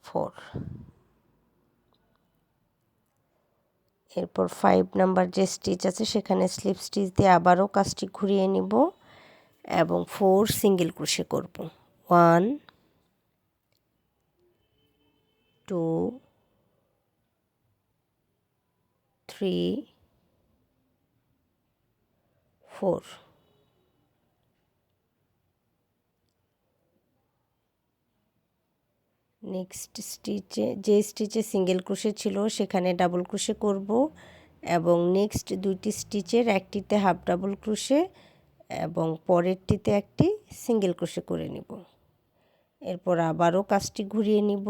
Speaker 1: 4। এরপর 5 নাম্বার যে স্টিচ আছে সেখানে স্লিপ স্টিচ দিয়ে আবারও কাজটি ঘুরিয়ে নিব এবং 4 সিঙ্গেল ক্রোশে করব। 1 2 3 4। নেক্সট স্টিচে যে স্টিচে সিঙ্গেল ক্রোশে ছিল সেখানে ডাবল ক্রোশে করব এবং নেক্সট দুইটি স্টিচের একটিতে হাফ ডাবল ক্রোশে এবং পরেরটিতে একটি সিঙ্গেল ক্রোশে করে নিব। এরপর আবারও কাজটি ঘুরিয়ে নিব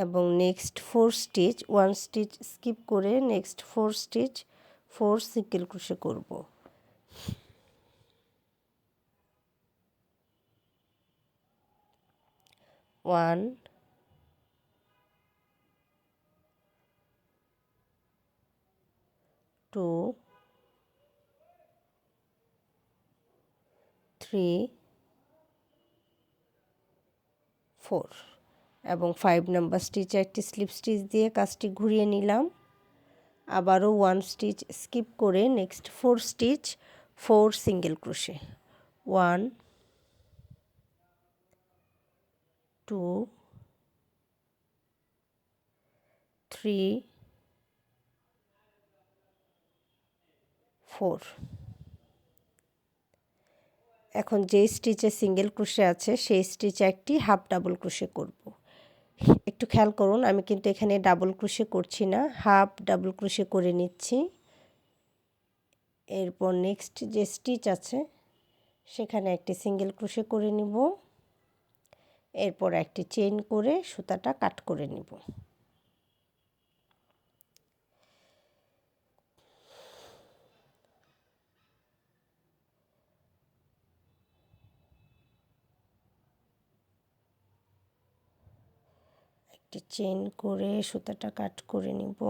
Speaker 1: এবং নেক্সট 4 স্টিচ 1 স্টিচ স্কিপ করে নেক্সট 4 স্টিচ 4 সিঙ্গেল ক্রোশে করব। 1 2 3 4 এবং 5 নাম্বার স্টিচে একটি স্লিপ স্টিচ দিয়ে কাজটি ঘুরিয়ে নিলাম। আবারও 1 স্টিচ স্কিপ করে নেক্সট 4 স্টিচ 4 সিঙ্গেল ক্রোশে। 1 2 3 4। এখন যে স্টিচে সিঙ্গেল ক্রোশে আছে সেই স্টিচে একটি হাফ ডাবল ক্রোশে করব। একটু খেয়াল করুন, আমি কিন্তু এখানে ডাবল ক্রোশে করছি না, হাফ ডাবল ক্রোশে করে নিচ্ছি। এরপর নেক্সট যে স্টিচ আছে সেখানে একটি সিঙ্গেল ক্রোশে করে নিব। এরপর একটি চেইন করে সুতাটা কাট করে নিব। একটি চেইন করে সুতাটা কাট করে নিব।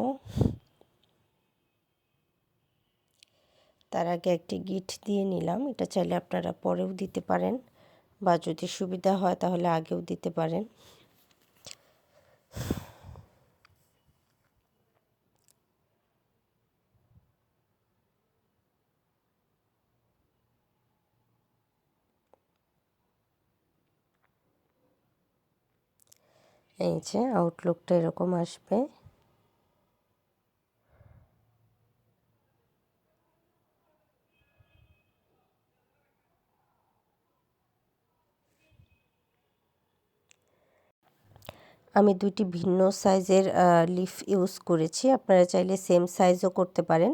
Speaker 1: তার আগে একটি গিট দিয়ে নিলাম, এটা চাইলে আপনারা পরেও দিতে পারেন। বা যদি সুবিধা হয় তাহলে আগেও দিতে পারেন। এই যে আউটলুকটা এরকম আসবে। আমি দুটি ভিন্ন সাইজের লিফ ইউজ করেছি, আপনারা চাইলে সেম সাইজও করতে পারেন।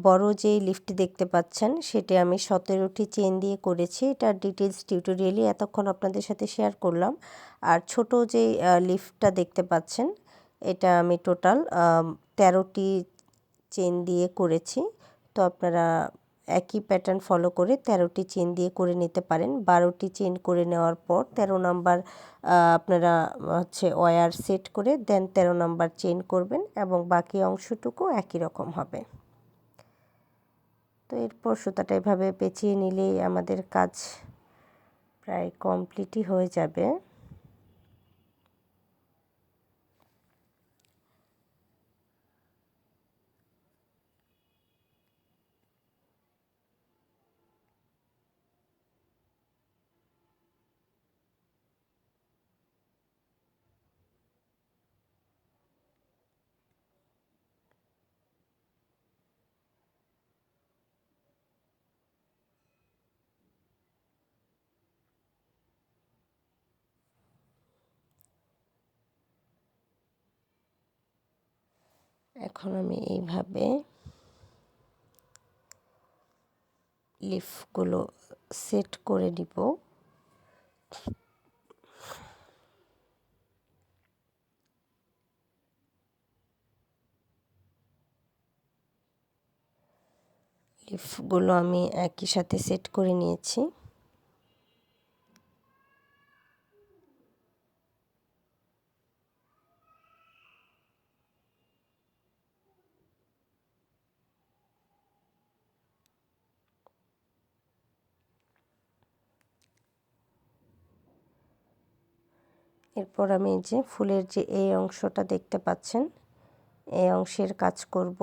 Speaker 1: বড় যেই লিফটি দেখতে পাচ্ছেন সেটি আমি 17টি চেন দিয়ে করেছি, এটার ডিটেলস টিউটোরিয়ালি এতক্ষণ আপনাদের সাথে শেয়ার করলাম। আর ছোট যেই লিফটটা দেখতে পাচ্ছেন এটা আমি টোটাল 13টি চেন দিয়ে করেছি। তো আপনারা একই প্যাটার্ন ফলো করে 13টি চেন দিয়ে করে নিতে পারেন। 12টি চেন করে নেওয়ার পর 13 নাম্বার আপনারা ওয়্যার সেট করে দেন 13 নাম্বার চেন করবেন এবং বাকি অংশটুকু একই রকম হবে। তো এরপর সুতাটা এভাবে পেঁচিয়ে নিলেই আমাদের কাজ প্রায় কমপ্লিটই হয়ে যাবে। এখন আমি এইভাবে লিফগুলো সেট করে নিব। লিফগুলো আমি একই সাথে সেট করে নিয়েছি। এরপর আমি যে ফুলের যে এই অংশটা দেখতে পাচ্ছেন এই অংশের কাজ করব।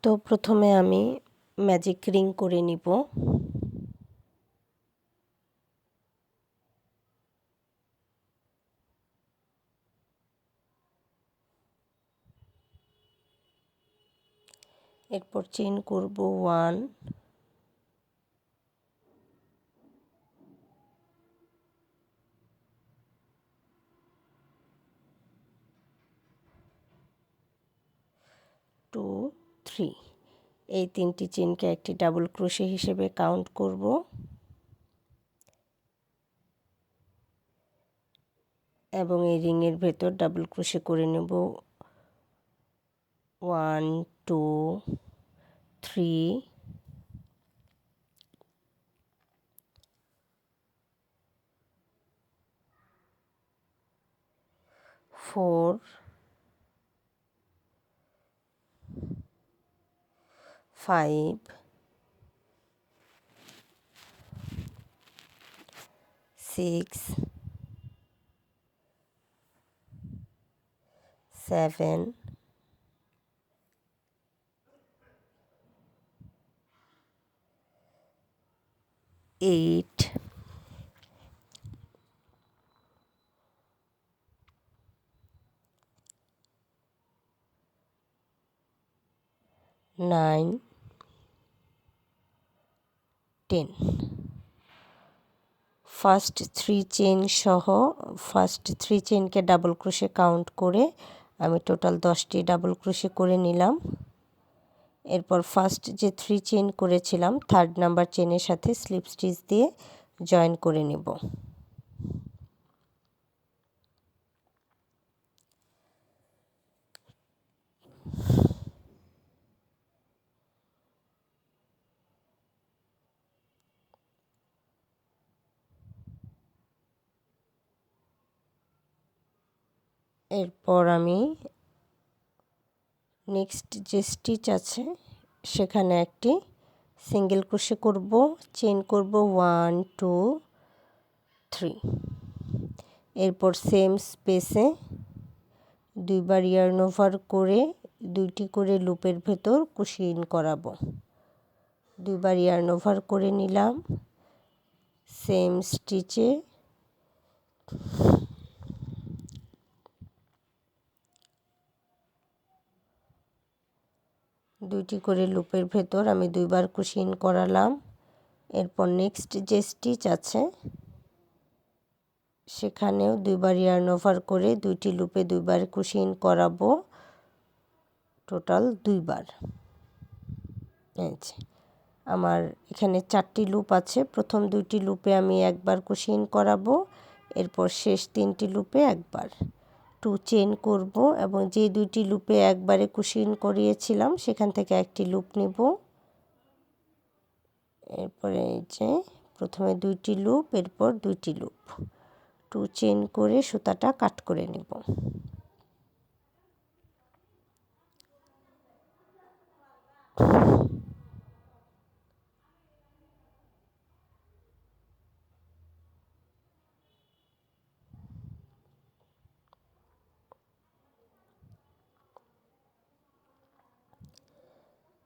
Speaker 1: তো প্রথমে আমি ম্যাজিক রিং করে নিব। এরপর চেইন করব 1, 2, 3। এই 3টি চেইনকে একটি ডাবল ক্রোশে হিসেবে কাউন্ট করব এবং এই রিংয়ের ভেতর ডাবল ক্রোশে করে নেব 1, 2, 3, 4, 5, 6, 7, 8, 9, 10। ফার্স্ট 3 চেইন সহ ফার্স্ট 3 চেইনকে ডাবল ক্রোশে কাউন্ট করে আমি টোটাল 10টি ডাবল ক্রোশে করে নিলাম। এরপর ফার্স্ট যে 3 চেইন করেছিলাম থার্ড নাম্বার চেইনের সাথে স্লিপ স্টিচ দিয়ে জয়েন করে নেব। এরপর আমি নেক্সট যে স্টিচ আছে সেখানে একটি সিঙ্গেল ক্রোশে করব, চেইন করব 1 2 3। এরপর সেম স্পেসে দুইবার ইয়ার্ন ওভার করে দুইটি করে লুপের ভেতর কুশি ইন করাবো। দুইবার ইয়ার্ন ওভার করে নিলাম, সেম স্টিচে দুইটি করে লুপের ভেতর আমি দুইবার কুশি ইন করালাম। এরপর নেক্সট যে স্টিচ আছে সেখানেও দুইবার ইয়ার্ন ওভার করে দুইটি লুপে দুইবার কুশি ইন করাবো, টোটাল দুইবার। আমার এখানে 4টি লুপ আছে, প্রথম দুইটি লুপে আমি একবার কুশি ইন করাবো, এরপর শেষ 3টি লুপে একবার 2 চেইন করব এবং যে দুইটি লুপে একবারে কুশি ইন করিয়েছিলাম সেখান থেকে একটি লুপ নিব। এরপরে এই যে প্রথমে দুইটি লুপ, এরপর দুইটি লুপ 2 চেইন করে সুতাটা কাট করে নিব।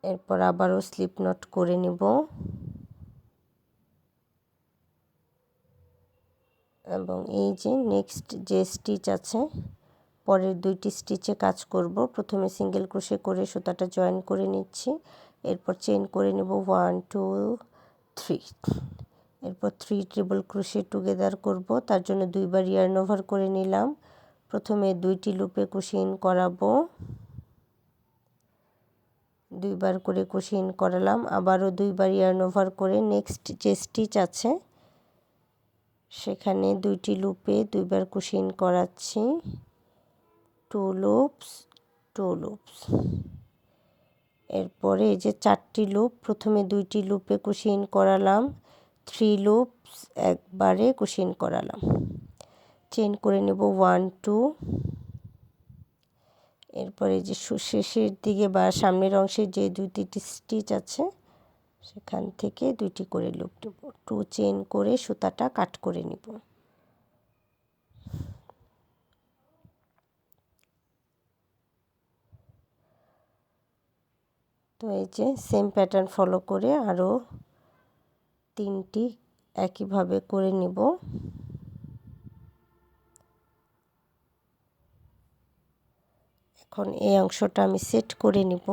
Speaker 1: এরপর আবারও স্লিপ নট করে নিব এবং এই যে নেক্সট যে স্টিচ আছে পরের দুইটি স্টিচে কাজ করব। প্রথমে সিঙ্গেল ক্রোশে করে সুতাটা জয়েন করে নিচ্ছি, এরপর চেইন করে নেব 1 2 3। এরপর 3 ট্রিপল ক্রোশে টুগেদার করব, তার জন্য দুইবার ইয়ার্ন ওভার করে নিলাম। প্রথমে দুইটি লুপে কুশি ইন করাবো, দুইবার করে কুশি ইন করালাম, আবারও দুইবার ইয়ার্ন ওভার করে নেক্সট যে স্টিচ আছে সেখানে দুইটি লুপে দুইবার কুশি ইন করাচ্ছি, 2 লুপস 2 লুপস। এরপরে এই যে 4টি লুপ, প্রথমে দুইটি লুপে কুশি ইন করালাম, 3 লুপস একবারে কুশি ইন করালাম, চেইন করে নেব 1 2। এরপরে যে শেষের দিকে বা সামনের অংশে যে দুইটি স্টিচ আছে সেখান থেকে দুইটি করে লুপ দেব, 2 চেইন করে সুতাটা কাট করে নিব। তো এই যে সেম প্যাটার্ন ফলো করে আরও 3টি একইভাবে করে নিব। এখন এই অংশটা আমি সেট করে নিব।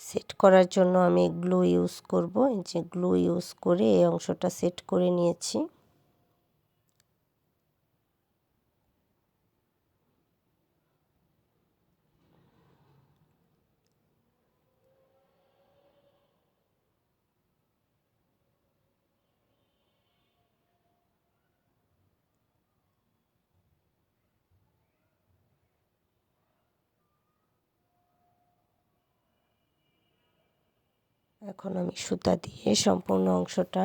Speaker 1: সেট করার জন্য আমি গ্লু ইউজ করব, এই যে গ্লু ইউজ করে এই অংশটা সেট করে নিয়েছি। এখন আমি সুতা দিয়ে সম্পূর্ণ অংশটা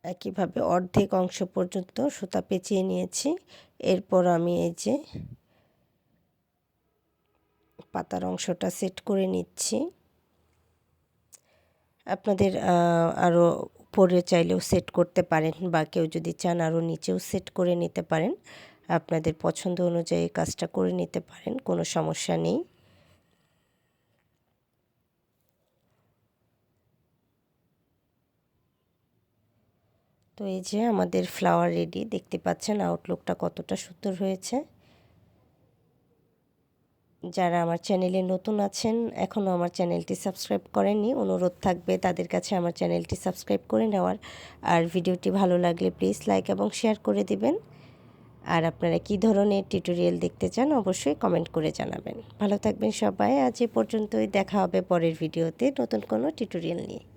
Speaker 1: একইভাবে অর্ধেক অংশ পর্যন্ত সুতা পেঁচিয়ে নিয়েছি। এরপর আমি এই যে পাতার অংশটা সেট করে নিচ্ছি। আপনাদের আরও উপরে চাইলেও সেট করতে পারেন বা কেউ যদি চান আরও নিচেও সেট করে নিতে পারেন, আপনাদের পছন্দ অনুযায়ী কাজটা করে নিতে পারেন, কোনো সমস্যা নেই। তো এই যে আমাদের ফ্লাওয়ার রেডি, দেখতে পাচ্ছেন আউটলুকটা কতটা সুন্দর হয়েছে। যারা আমার চ্যানেলে নতুন আছেন, এখনও আমার চ্যানেলটি সাবস্ক্রাইব করেননি, অনুরোধ থাকবে তাদের কাছে আমার চ্যানেলটি সাবস্ক্রাইব করে নেওয়ার। আর ভিডিওটি ভালো লাগলে প্লিজ লাইক এবং শেয়ার করে দিবেন। আর আপনারা কী ধরনের টিউটোরিয়াল দেখতে চান অবশ্যই কমেন্ট করে জানাবেন। ভালো থাকবেন সবাই। আজ এ পর্যন্তই, দেখা হবে পরের ভিডিওতে নতুন কোনো টিউটোরিয়াল নিয়ে।